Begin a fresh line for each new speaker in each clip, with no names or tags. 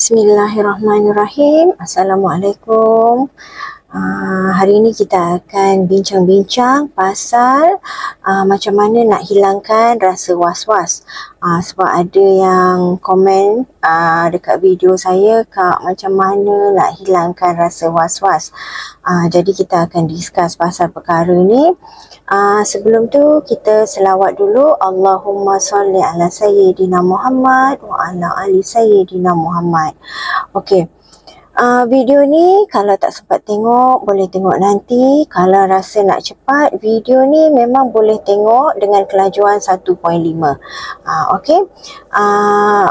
Bismillahirrahmanirrahim. Assalamualaikum. Hari ini kita akan bincang-bincang pasal macam mana nak hilangkan rasa was-was. Sebab ada yang komen dekat video saya, Kak, macam mana nak hilangkan rasa was-was. Jadi kita akan discuss pasal perkara ni. Sebelum tu kita selawat dulu. Allahumma salli ala sayyidina Muhammad wa ala ali sayyidina Muhammad. Okey. Video ni kalau tak sempat tengok, boleh tengok nanti. Kalau rasa nak cepat, video ni memang boleh tengok dengan kelajuan 1.5. Okey.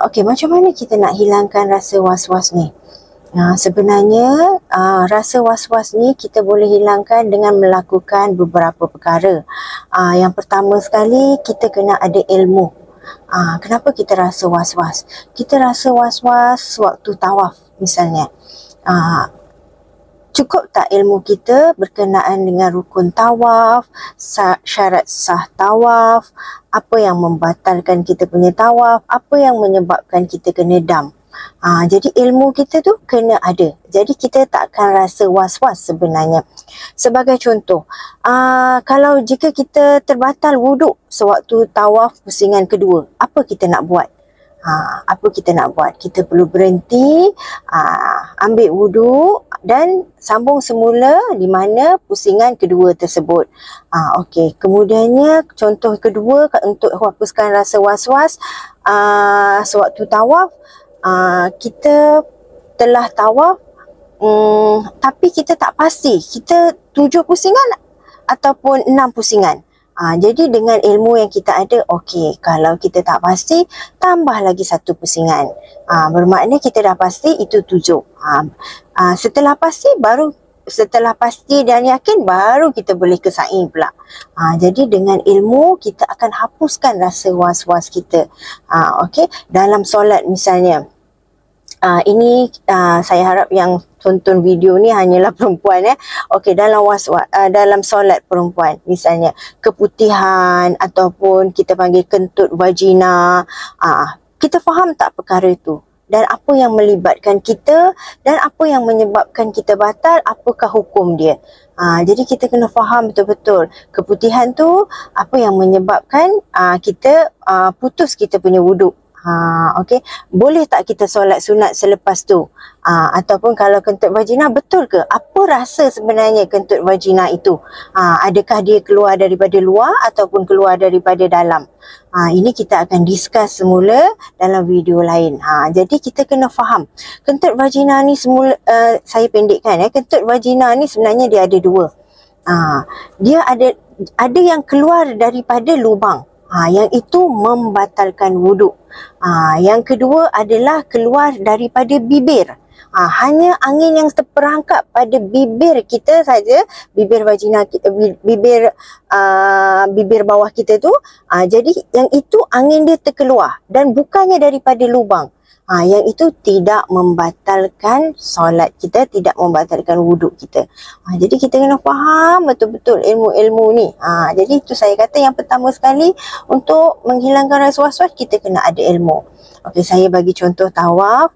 Okey, macam mana kita nak hilangkan rasa was-was ni? Sebenarnya rasa was-was ni kita boleh hilangkan dengan melakukan beberapa perkara. Yang pertama sekali, kita kena ada ilmu. Kenapa kita rasa was-was? Kita rasa was-was waktu tawaf misalnya. Cukup tak ilmu kita berkenaan dengan rukun tawaf, syarat sah tawaf, apa yang membatalkan kita punya tawaf, apa yang menyebabkan kita kena dam. Jadi ilmu kita tu kena ada. Jadi kita tak akan rasa was-was sebenarnya. Sebagai contoh, kalau jika kita terbatal wuduk sewaktu tawaf pusingan kedua, apa kita nak buat? Apa kita nak buat? Kita perlu berhenti, ambil wuduk dan sambung semula di mana pusingan kedua tersebut. Okey, kemudiannya contoh kedua untuk hapuskan rasa was-was sewaktu tawaf, kita telah tawaf tapi kita tak pasti kita 7 pusingan ataupun 6 pusingan. Jadi dengan ilmu yang kita ada, okey, kalau kita tak pasti, tambah lagi 1 pusingan. Bermakna kita dah pasti itu 7. Setelah pasti dan yakin, baru kita boleh ke sa'i pula. Jadi dengan ilmu kita akan hapuskan rasa was-was kita. Okey, dalam solat misalnya. Ini saya harap yang tonton video ni hanyalah perempuan. Okey, dalam solat perempuan misalnya keputihan ataupun kita panggil kentut vagina, kita faham tak perkara itu dan apa yang melibatkan kita dan apa yang menyebabkan kita batal, apakah hukum dia. Jadi kita kena faham betul-betul keputihan tu apa yang menyebabkan kita putus kita punya wuduk. Okey, boleh tak kita solat sunat selepas tu? Ataupun kalau kentut vagina, betul ke? Apa rasa sebenarnya kentut vagina itu? Adakah dia keluar daripada luar ataupun keluar daripada dalam? Ini kita akan discuss semula dalam video lain. Jadi kita kena faham. Kentut vagina ni semula, saya pendekkan. Kentut vagina ni sebenarnya dia ada dua. Dia ada yang keluar daripada lubang. Yang itu membatalkan wuduk. Yang kedua adalah keluar daripada bibir. Hanya angin yang terperangkap pada bibir kita saja, bibir vagina kita, bibir bawah kita tu. Jadi yang itu angin dia terkeluar dan bukannya daripada lubang. Yang itu tidak membatalkan solat kita, tidak membatalkan wuduk kita. Jadi kita kena faham betul-betul ilmu-ilmu ni. Jadi itu saya kata yang pertama sekali, untuk menghilangkan rasa was-was kita kena ada ilmu. Okey, saya bagi contoh tawaf,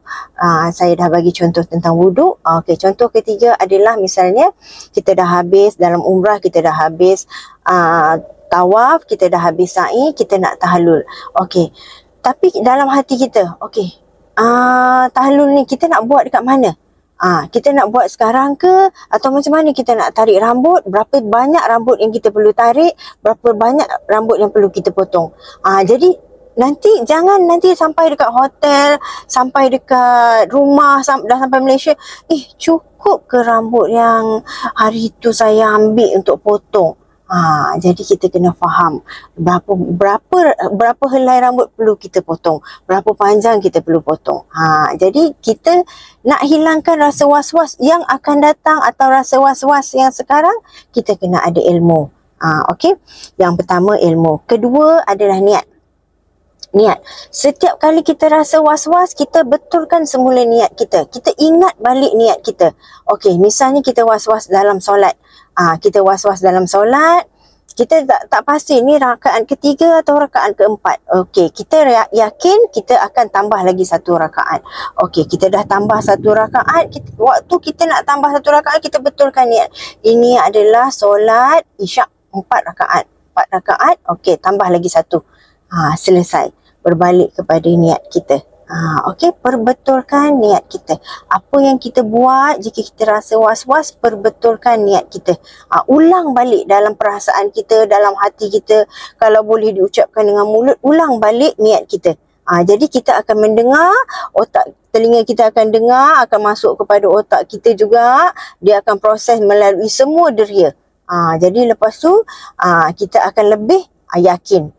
saya dah bagi contoh tentang wuduk. Okey, contoh ketiga adalah misalnya kita dah habis dalam umrah, kita dah habis tawaf, kita dah habis sa'i, kita nak tahallul. Okey, tapi dalam hati kita, okey, tahallul ni kita nak buat dekat mana? Kita nak buat sekarang ke? Atau macam mana kita nak tarik rambut? Berapa banyak rambut yang kita perlu tarik? Berapa banyak rambut yang perlu kita potong? Jadi jangan nanti sampai dekat hotel, sampai dekat rumah, dah sampai Malaysia, cukup ke rambut yang hari tu saya ambil untuk potong? Jadi kita kena faham berapa helai rambut perlu kita potong, berapa panjang kita perlu potong. Jadi kita nak hilangkan rasa was-was yang akan datang atau rasa was-was yang sekarang, kita kena ada ilmu. Okey, yang pertama ilmu. Kedua adalah niat. Setiap kali kita rasa was-was, kita betulkan semula niat kita. Kita ingat balik niat kita. Okey, misalnya kita was-was dalam solat. Kita was-was dalam solat, kita tak pasti ni rakaat ketiga atau rakaat keempat. Okey, kita yakin kita akan tambah lagi satu rakaat. Okey, kita dah tambah satu rakaat. Waktu kita nak tambah satu rakaat, kita betulkan niat. Ini adalah solat isyak 4 rakaat. 4 rakaat, okey, tambah lagi satu. Selesai. Berbalik kepada niat kita. Okey, perbetulkan niat kita. Apa yang kita buat jika kita rasa was-was, perbetulkan niat kita. Ulang balik dalam perasaan kita, dalam hati kita. Kalau boleh diucapkan dengan mulut, ulang balik niat kita. Jadi kita akan mendengar, telinga kita akan dengar, akan masuk kepada otak kita juga. Dia akan proses melalui semua deria. Jadi lepas tu kita akan lebih yakin.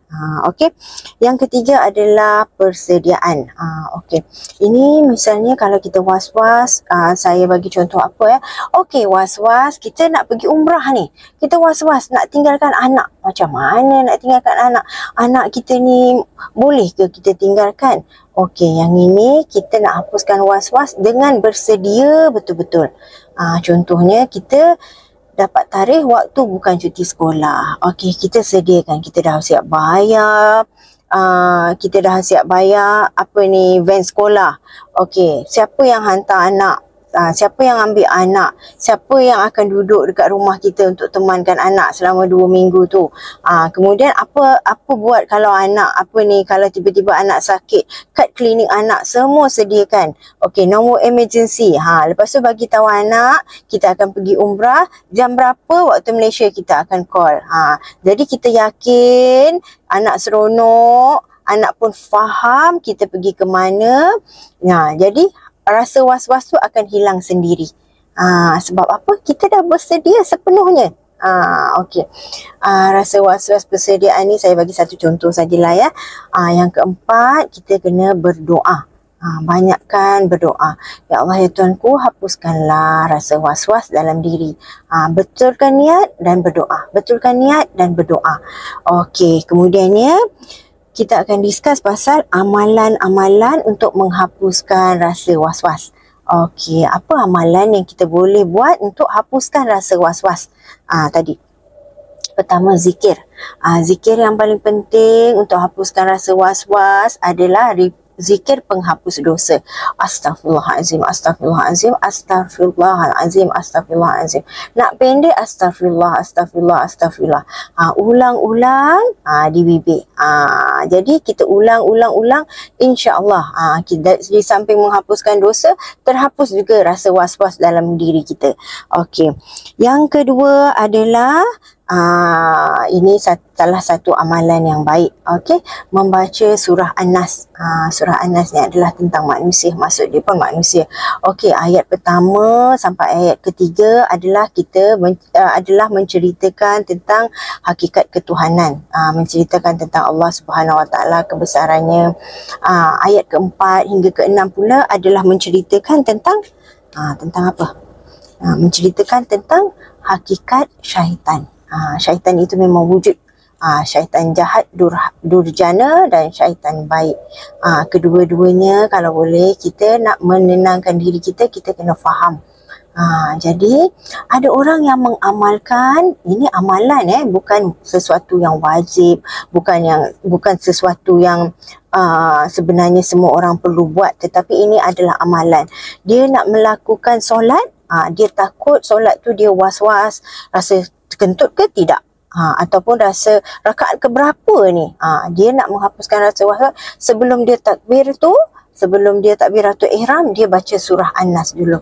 Okey. Yang ketiga adalah persediaan. Okey. Ini misalnya kalau kita was-was, saya bagi contoh apa ya. Okey, was-was kita nak pergi umrah ni. Kita was-was nak tinggalkan anak. Macam mana nak tinggalkan anak? Anak kita ni boleh ke kita tinggalkan? Okey, yang ini kita nak hapuskan was-was dengan bersedia betul-betul. Contohnya kita dapat tarikh waktu bukan cuti sekolah. Okey, kita sediakan. Kita dah siap bayar. Van sekolah. Okey, siapa yang hantar anak? Siapa yang ambil anak? Siapa yang akan duduk dekat rumah kita untuk temankan anak selama 2 minggu tu? Kemudian apa buat kalau kalau tiba-tiba anak sakit, kad klinik anak semua sediakan. Okey, nombor emergency. Lepas tu bagi tahu anak kita akan pergi umrah, jam berapa waktu Malaysia kita akan call. Jadi kita yakin anak seronok, anak pun faham kita pergi ke mana. Jadi rasa was-was tu akan hilang sendiri. Sebab apa? Kita dah bersedia sepenuhnya. Okey. Rasa was-was persediaan ni saya bagi satu contoh sajalah ya. Yang keempat, kita kena berdoa. Banyakkan berdoa. Ya Allah, ya Tuanku, hapuskanlah rasa was-was dalam diri. Betulkan niat dan berdoa. Betulkan niat dan berdoa. Okey, kemudiannya kita akan discuss pasal amalan-amalan untuk menghapuskan rasa was-was. Okey, apa amalan yang kita boleh buat untuk hapuskan rasa was-was? Tadi. Pertama, zikir. Zikir yang paling penting untuk hapuskan rasa was-was adalah zikir penghapus dosa. Astaghfirullahalazim, astaghfirullahalazim, astaghfirullahalazim, astaghfirullahalazim. Nak pendek, astagfirullah, astagfirullah, astagfirullah. Ulang-ulang di bibir. Jadi kita ulang-ulang, insya-Allah di samping menghapuskan dosa, terhapus juga rasa was-was dalam diri kita. Okey. Yang kedua adalah ini salah satu amalan yang baik. Okey, membaca surah An-Nas. Surah An-Nas ni adalah tentang manusia, maksud dia pun manusia. Okey, ayat pertama sampai ayat ketiga adalah adalah menceritakan tentang hakikat ketuhanan, menceritakan tentang Allah Subhanahu Wa Taala, kebesarannya. Ayat keempat hingga keenam pula adalah menceritakan tentang apa? Menceritakan tentang hakikat syaitan. Syaitan itu memang wujud. Syaitan jahat, durjana, dan syaitan baik. Kedua-duanya kalau boleh kita nak menenangkan diri kita, kita kena faham. Jadi ada orang yang mengamalkan ini amalan, bukan sesuatu yang wajib, bukan sesuatu yang sebenarnya semua orang perlu buat, tetapi ini adalah amalan. Dia nak melakukan solat, dia takut solat tu dia was-was, rasa terkentut ke tidak, ataupun rasa rakaat keberapa ni. Dia nak menghapuskan rasa was-was. Sebelum dia takbiratul ihram, dia baca surah An-Nas dulu.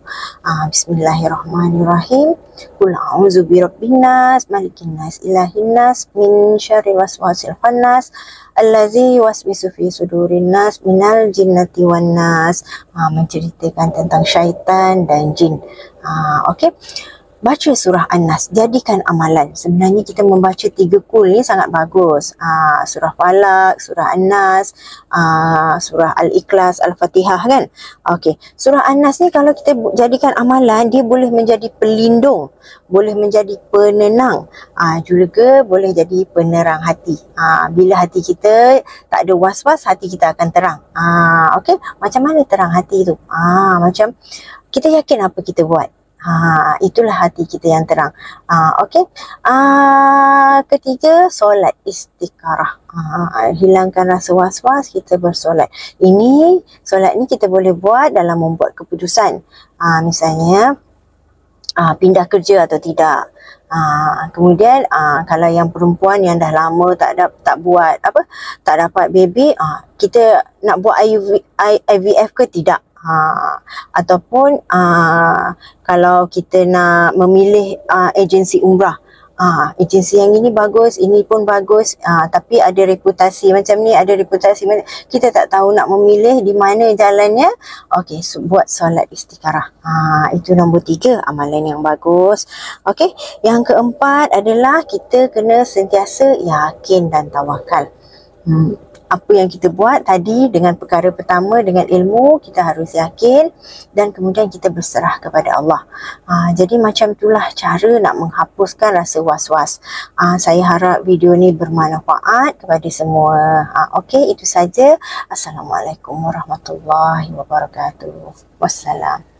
Bismillahirrahmanirrahim. Qul a'udzu birabbin nas, malikin nas, ilahin nas, min syarril waswasil khannas, allazi yuwaswisu fi sudurin nas, minal jinnati wan nas. Menceritakan tentang syaitan dan jin. Okey. Baca surah An-Nas, jadikan amalan. Sebenarnya kita membaca 3 kul ni sangat bagus. Surah Falak, surah An-Nas, surah Al-Ikhlas, Al-Fatihah kan. Okey, surah An-Nas ni kalau kita jadikan amalan, dia boleh menjadi pelindung, boleh menjadi penenang, juga boleh jadi penerang hati. Bila hati kita tak ada was-was, hati kita akan terang. Okey, macam mana terang hati tu? Macam kita yakin apa kita buat. Itulah hati kita yang terang. Okey. Ketiga, solat istikharah. Hilangkan rasa was-was, kita bersolat. Solat ni kita boleh buat dalam membuat keputusan. Misalnya pindah kerja atau tidak. Kemudian kalau yang perempuan yang dah lama tak dapat baby, kita nak buat IVF ke tidak? Ataupun kalau kita nak memilih agensi umrah, agensi yang ini bagus, ini pun bagus, tapi ada reputasi macam ni, kita tak tahu nak memilih di mana jalannya. Okey, buat solat istikharah. Itu nombor 3, amalan yang bagus. Okey, yang keempat adalah kita kena sentiasa yakin dan tawakal. Apa yang kita buat tadi dengan perkara pertama, dengan ilmu, kita harus yakin dan kemudian kita berserah kepada Allah. Jadi macam itulah cara nak menghapuskan rasa was-was. Saya harap video ni bermanfaat kepada semua. Okey, itu saja. Assalamualaikum warahmatullahi wabarakatuh. Wassalam.